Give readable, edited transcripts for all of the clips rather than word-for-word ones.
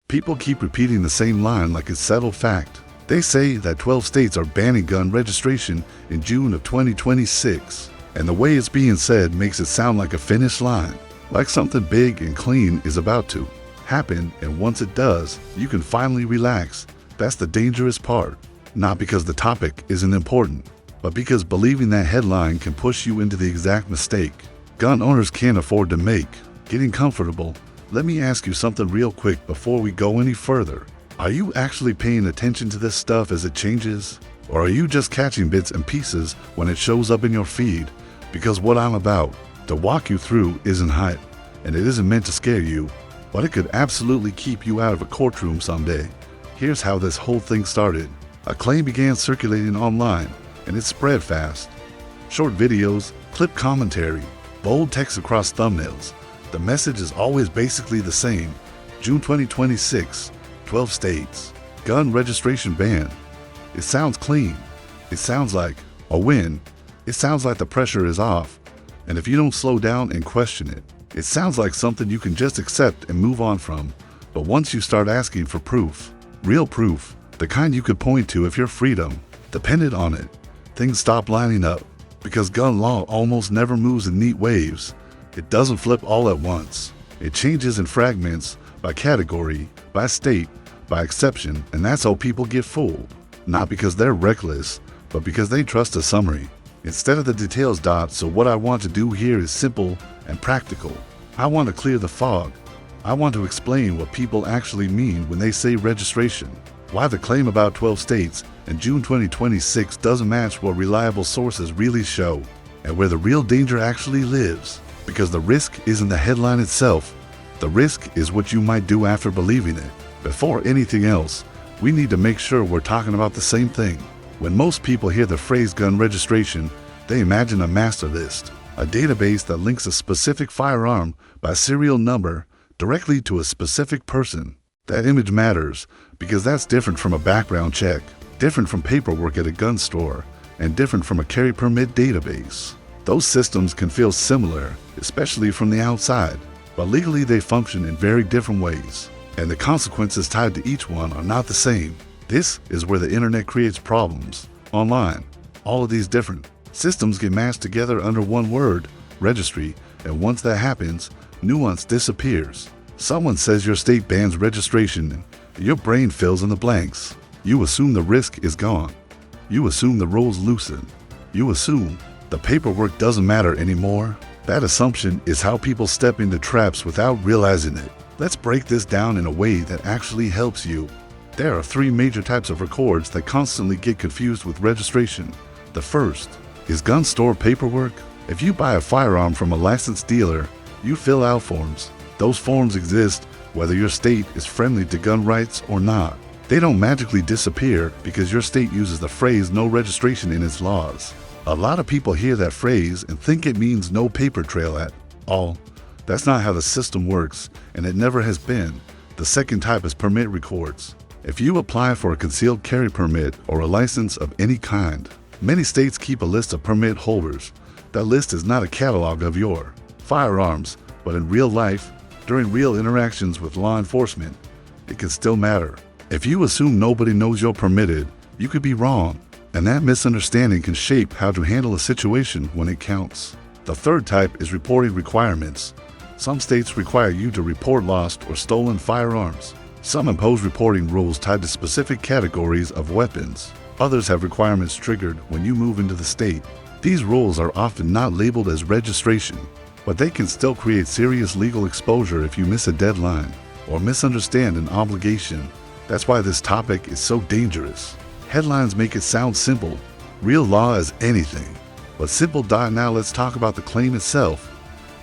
People keep repeating the same line like it's settled fact. They say that 12 states are banning gun registration in June of 2026, and the way it's being said makes it sound like a finish line, like something big and clean is about to happen, and once it does, you can finally relax. That's the dangerous part. Not because the topic isn't important, but because believing that headline can push you into the exact mistake gun owners can't afford to make. Getting comfortable, let me ask you something real quick before we go any further. Are you actually paying attention to this stuff as it changes? Or are you just catching bits and pieces when it shows up in your feed? Because what I'm about to walk you through isn't hype, and it isn't meant to scare you, but it could absolutely keep you out of a courtroom someday. Here's how this whole thing started. A claim began circulating online, and it spread fast. Short videos, clip commentary, bold text across thumbnails. The message is always basically the same. June 2026, 12 states, gun registration ban. It sounds clean. It sounds like a win. It sounds like the pressure is off. And if you don't slow down and question it, it sounds like something you can just accept and move on from. But once you start asking for proof, real proof, the kind you could point to if your freedom depended on it, things stop lining up. Because gun law almost never moves in neat waves. It doesn't flip all at once. It changes in fragments, by category, by state, by exception, and that's how people get fooled. Not because they're reckless, but because they trust a summary instead of the details. So what I want to do here is simple and practical. I want to clear the fog. I want to explain what people actually mean when they say registration. Why the claim about 12 states in June 2026 doesn't match what reliable sources really show, and where the real danger actually lives. Because the risk isn't the headline itself. The risk is what you might do after believing it. Before anything else, we need to make sure we're talking about the same thing. When most people hear the phrase gun registration, they imagine a master list, a database that links a specific firearm by serial number directly to a specific person. That image matters because that's different from a background check, different from paperwork at a gun store, and different from a carry permit database. Those systems can feel similar, especially from the outside, but legally they function in very different ways, and the consequences tied to each one are not the same. This is where the internet creates problems. Online, all of these different systems get mashed together under one word, registry, and once that happens, nuance disappears. Someone says your state bans registration, and your brain fills in the blanks. You assume the risk is gone. You assume the rules loosen. You assume the paperwork doesn't matter anymore. That assumption is how people step into traps without realizing it. Let's break this down in a way that actually helps you. There are three major types of records that constantly get confused with registration. The first is gun store paperwork. If you buy a firearm from a licensed dealer, you fill out forms. Those forms exist whether your state is friendly to gun rights or not. They don't magically disappear because your state uses the phrase no registration in its laws. A lot of people hear that phrase and think it means no paper trail at all. That's not how the system works, and it never has been. The second type is permit records. If you apply for a concealed carry permit or a license of any kind, many states keep a list of permit holders. That list is not a catalog of your firearms, but in real life, during real interactions with law enforcement, it can still matter. If you assume nobody knows you're permitted, you could be wrong, and that misunderstanding can shape how to handle a situation when it counts. The third type is reporting requirements. Some states require you to report lost or stolen firearms. Some impose reporting rules tied to specific categories of weapons. Others have requirements triggered when you move into the state. These rules are often not labeled as registration, but they can still create serious legal exposure if you miss a deadline or misunderstand an obligation. That's why this topic is so dangerous. Headlines make it sound simple. Real law is anything but simple. Now let's talk about the claim itself.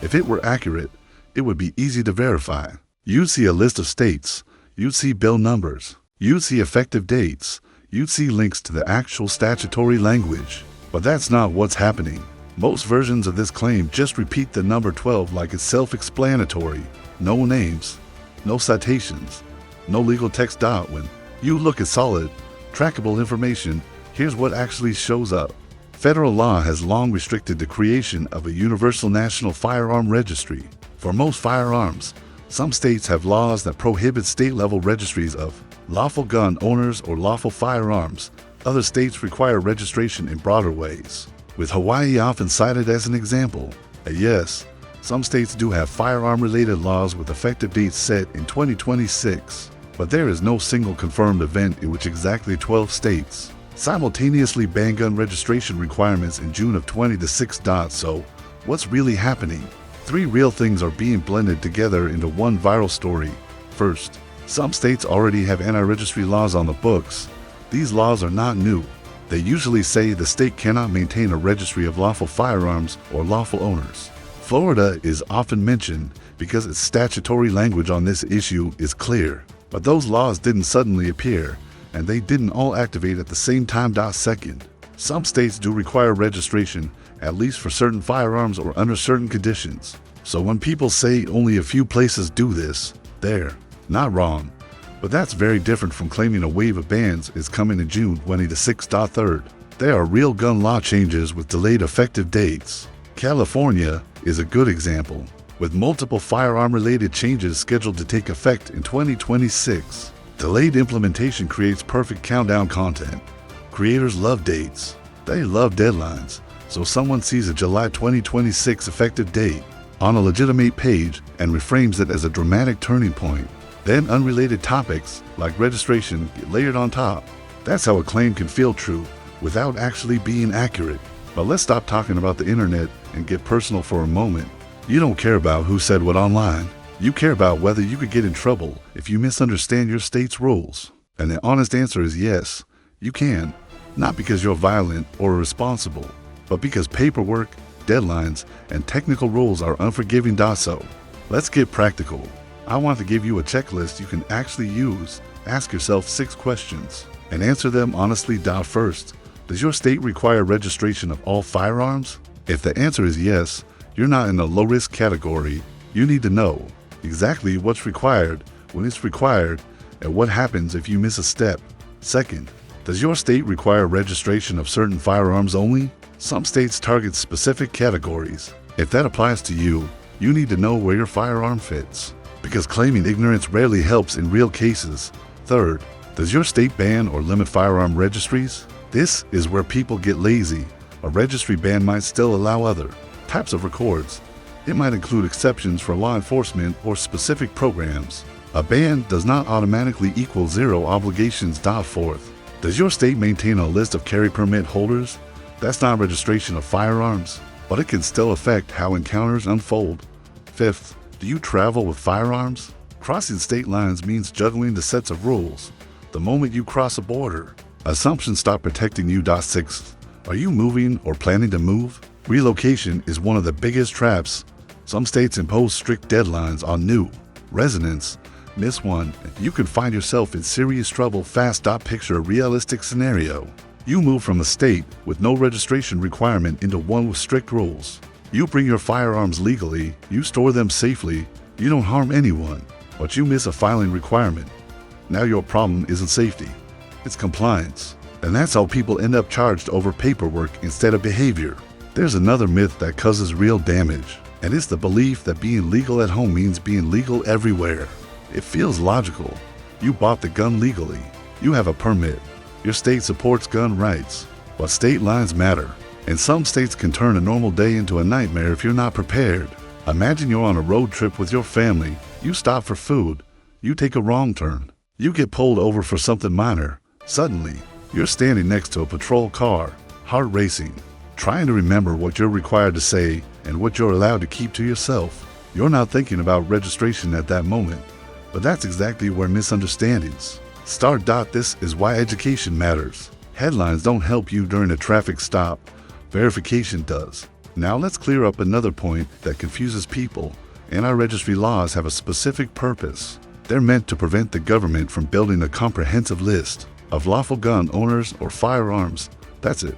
If it were accurate, it would be easy to verify. You'd see a list of states. You'd see bill numbers. You'd see effective dates. You'd see links to the actual statutory language. But that's not what's happening. Most versions of this claim just repeat the number 12 like it's self-explanatory. No names, no citations, no legal text. When you look at solid, trackable information, here's what actually shows up. Federal law has long restricted the creation of a universal national firearm registry. For most firearms, Some states have laws that prohibit state-level registries of lawful gun owners or lawful firearms. Other states require registration in broader ways, with Hawaii often cited as an example. And yes, some states do have firearm-related laws with effective dates set in 2026, but there is no single confirmed event in which exactly 12 states simultaneously ban gun registration requirements in June of 2026. So, what's really happening? 3 real things are being blended together into one viral story. First, some states already have anti-registry laws on the books. These laws are not new. They usually say the state cannot maintain a registry of lawful firearms or lawful owners. Florida is often mentioned because its statutory language on this issue is clear. But those laws didn't suddenly appear, and they didn't all activate at the same time. Second, some states do require registration, at least for certain firearms or under certain conditions. So when people say only a few places do this, they're not wrong. But that's very different from claiming a wave of bans is coming in June 2026. Third, there are real gun law changes with delayed effective dates. California is a good example, with multiple firearm-related changes scheduled to take effect in 2026. Delayed implementation creates perfect countdown content. Creators love dates. They love deadlines. So someone sees a July 2026 effective date on a legitimate page and reframes it as a dramatic turning point. Then unrelated topics, like registration, get layered on top. That's how a claim can feel true without actually being accurate. But let's stop talking about the internet and get personal for a moment. You don't care about who said what online. You care about whether you could get in trouble if you misunderstand your state's rules. And the honest answer is yes, you can. Not because you're violent or irresponsible, but because paperwork, deadlines, and technical rules are unforgiving. So, let's get practical. I want to give you a checklist you can actually use. Ask yourself 6 questions and answer them honestly. First, does your state require registration of all firearms? If the answer is yes, you're not in the low-risk category. You need to know exactly what's required, when it's required, and what happens if you miss a step. Second, does your state require registration of certain firearms only? Some states target specific categories. If that applies to you, you need to know where your firearm fits, because claiming ignorance rarely helps in real cases. Third, does your state ban or limit firearm registries? This is where people get lazy. A registry ban might still allow other types of records. It might include exceptions for law enforcement or specific programs. A ban does not automatically equal 0 obligations. Fourth, does your state maintain a list of carry permit holders? That's not registration of firearms, but it can still affect how encounters unfold. Fifth, do you travel with firearms? Crossing state lines means juggling the sets of rules. The moment you cross a border, assumptions stop protecting you. Sixth, are you moving or planning to move? Relocation is one of the biggest traps. Some states impose strict deadlines on new residents. Miss one, you can find yourself in serious trouble fast. Picture a realistic scenario. You move from a state with no registration requirement into one with strict rules. You bring your firearms legally, you store them safely, you don't harm anyone, but you miss a filing requirement. Now your problem isn't safety, it's compliance. And that's how people end up charged over paperwork instead of behavior. There's another myth that causes real damage, and it's the belief that being legal at home means being legal everywhere. It feels logical. You bought the gun legally. You have a permit. Your state supports gun rights. But state lines matter, and some states can turn a normal day into a nightmare if you're not prepared. Imagine you're on a road trip with your family. You stop for food. You take a wrong turn. You get pulled over for something minor. Suddenly, you're standing next to a patrol car, heart racing, trying to remember what you're required to say and what you're allowed to keep to yourself. You're not thinking about registration at that moment, but that's exactly where misunderstandings start. This is why education matters. Headlines don't help you during a traffic stop. Verification does. Now let's clear up another point that confuses people. Anti-registry laws have a specific purpose. They're meant to prevent the government from building a comprehensive list of lawful gun owners or firearms. That's it.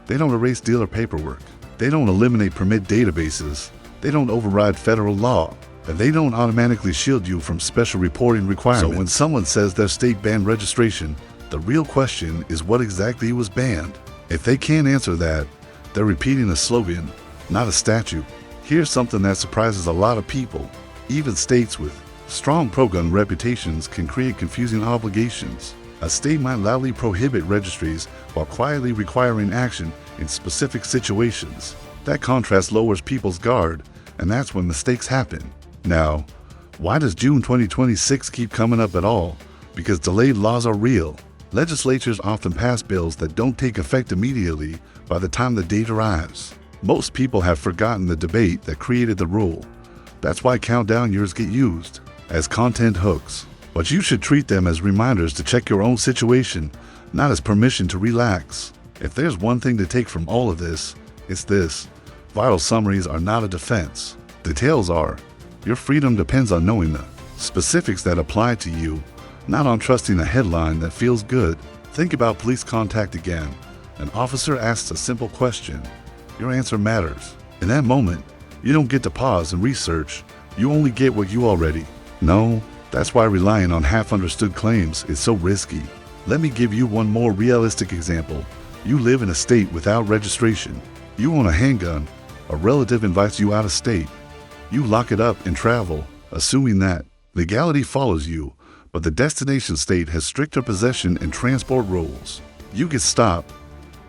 They don't erase dealer paperwork. They don't eliminate permit databases. They don't override federal law. And they don't automatically shield you from special reporting requirements. So when someone says their state banned registration, the real question is what exactly was banned. If they can't answer that, they're repeating a slogan, not a statute. Here's something that surprises a lot of people. Even states with Strong pro-gun reputations can create confusing obligations. A state might loudly prohibit registries while quietly requiring action in specific situations. That contrast lowers people's guard, and that's when mistakes happen. Now, why does June 2026 keep coming up at all? Because delayed laws are real. Legislatures often pass bills that don't take effect immediately by the time the date arrives. Most people have forgotten the debate that created the rule. That's why countdown years get used as content hooks. But you should treat them as reminders to check your own situation, not as permission to relax. If there's one thing to take from all of this, it's this: viral summaries are not a defense. Details are. Your freedom depends on knowing the specifics that apply to you, not on trusting a headline that feels good. Think about police contact again. An officer asks a simple question. Your answer matters. In that moment, you don't get to pause and research. You only get what you already know. That's why relying on half-understood claims is so risky. Let me give you one more realistic example. You live in a state without registration. You own a handgun. A relative invites you out of state. You lock it up and travel, assuming that legality follows you, but the destination state has stricter possession and transport rules. You get stopped.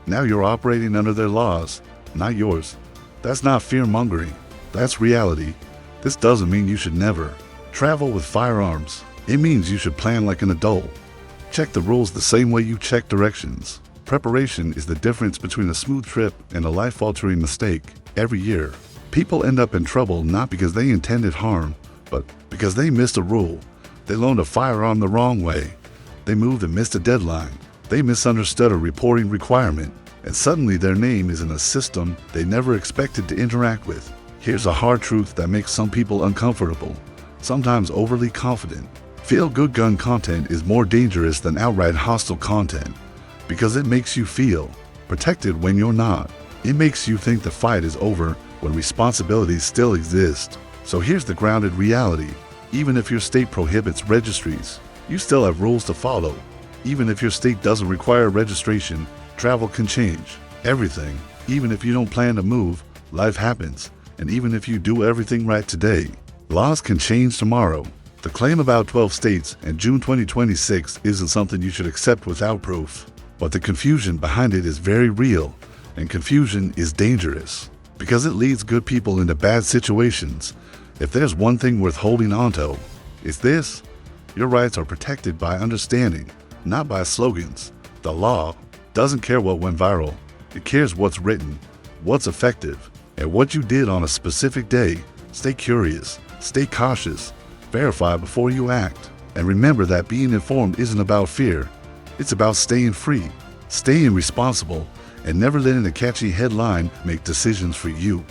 Now you're operating under their laws, not yours. That's not fear-mongering. That's reality. This doesn't mean you should never travel with firearms. It means you should plan like an adult. Check the rules the same way you check directions. Preparation is the difference between a smooth trip and a life-altering mistake. Every year, people end up in trouble not because they intended harm, but because they missed a rule. They loaned a firearm the wrong way. They moved and missed a deadline. They misunderstood a reporting requirement, and suddenly their name is in a system they never expected to interact with. Here's a hard truth that makes some people uncomfortable, sometimes overly confident. Feel-good gun content is more dangerous than outright hostile content because it makes you feel protected when you're not. It makes you think the fight is over when responsibilities still exist. So here's the grounded reality. Even if your state prohibits registries, you still have rules to follow. Even if your state doesn't require registration, travel can change. Everything. Even if you don't plan to move, life happens. And even if you do everything right today, laws can change tomorrow. The claim about 12 states and June 2026 isn't something you should accept without proof. But the confusion behind it is very real, and confusion is dangerous because it leads good people into bad situations. If there's one thing worth holding onto, it's this: your rights are protected by understanding, not by slogans. The law doesn't care what went viral. It cares what's written, what's effective, and what you did on a specific day. Stay curious, stay cautious, verify before you act, and remember that being informed isn't about fear. It's about staying free, staying responsible, and never letting a catchy headline make decisions for you.